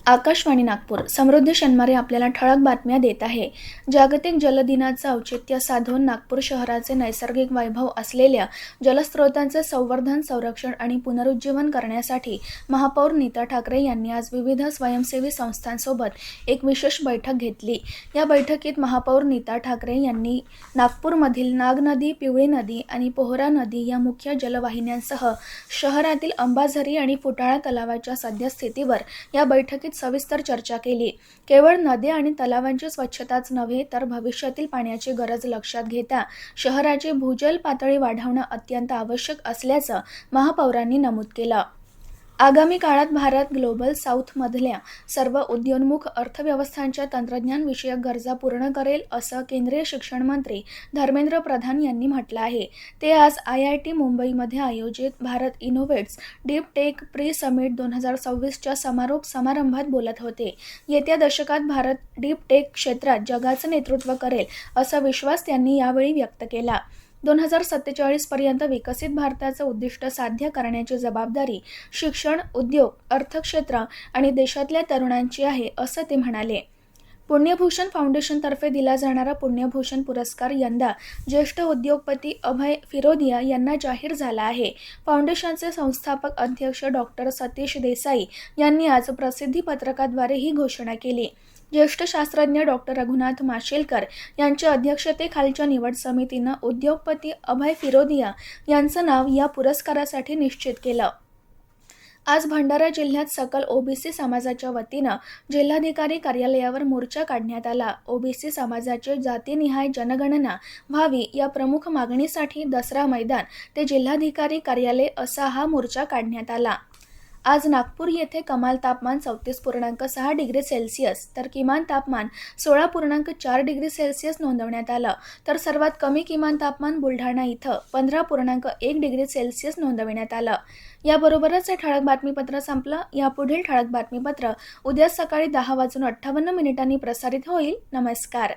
आकाशवाणी नागपूर. समृद्धी शनिवारी आपल्याला ठळक बातम्या देत आहे. जागतिक जल दिनाचं औचित्य साधून नागपूर शहराचे नैसर्गिक वैभव असलेल्या जलस्रोतांचे संवर्धन, संरक्षण आणि पुनरुज्जीवन करण्यासाठी महापौर नीता ठाकरे यांनी आज विविध स्वयंसेवी संस्थांसोबत एक विशेष बैठक घेतली. या बैठकीत महापौर नीता ठाकरे यांनी नागपूरमधील नाग नदी, पिवळी नदी आणि पोहरा नदी या मुख्य जलवाहिन्यांसह शहरातील अंबाझरी आणि फुटाळा तलावाच्या सद्यस्थितीवर या बैठकीत सविस्तर चर्चा केली. केवळ नद्या आणि तलावांची स्वच्छताच नव्हे तर भविष्यातील पाण्याची गरज लक्षात घेता शहराची भूजल पातळी वाढवणं अत्यंत आवश्यक असल्याचं महापौरांनी नमूद केलं. आगामी काळात भारत ग्लोबल साऊथमधल्या सर्व उदयोन्मुख अर्थव्यवस्थांच्या तंत्रज्ञानविषयक गरजा पूर्ण करेल असं केंद्रीय शिक्षण मंत्री धर्मेंद्र प्रधान यांनी म्हटलं आहे. ते आज IIT मुंबईमध्ये आयोजित Bharat innovates deep tech pre summit 2026च्या समारोप समारंभात बोलत होते. येत्या दशकात भारत डीप टेक क्षेत्रात जगाचं नेतृत्व करेल असा विश्वास त्यांनी यावेळी व्यक्त केला. 2047 पर्यंत विकसित भारताचं उद्दिष्ट साध्य करण्याची जबाबदारी शिक्षण, उद्योग, अर्थक्षेत्र आणि देशातल्या तरुणांची आहे असं ते म्हणाले. पुण्यभूषण फाउंडेशनतर्फे दिला जाणारा पुण्यभूषण पुरस्कार यंदा ज्येष्ठ उद्योगपती अभय फिरोदिया यांना जाहीर झाला आहे. फाउंडेशनचे संस्थापक अध्यक्ष डॉक्टर सतीश देसाई यांनी आज प्रसिद्धी पत्रकाद्वारे ही घोषणा केली. ज्येष्ठ शास्त्रज्ञ डॉक्टर रघुनाथ माशेलकर यांच्या अध्यक्षतेखालच्या निवड समितीनं उद्योगपती अभय फिरोदिया यांचं नाव या पुरस्कारासाठी निश्चित केलं. आज भंडारा जिल्ह्यात सकल ओबीसी समाजाच्या वतीनं जिल्हाधिकारी कार्यालयावर मोर्चा काढण्यात आला. ओबीसी समाजाची जातीनिहाय जनगणना व्हावी या प्रमुख मागणीसाठी दसरा मैदान ते जिल्हाधिकारी कार्यालय असा हा मोर्चा काढण्यात आला. आज नागपूर येथे कमाल तापमान 34.6 डिग्री सेल्सिअस तर किमान तापमान 16.4 डिग्री सेल्सिअस नोंदवण्यात आलं. तर सर्वात कमी किमान तापमान बुलढाणा इथं 15.1 डिग्री सेल्सिअस नोंदवण्यात आलं. याबरोबरच हे ठळक बातमीपत्र संपलं. यापुढील ठळक बातमीपत्र उद्या सकाळी 10:58 प्रसारित होईल. नमस्कार.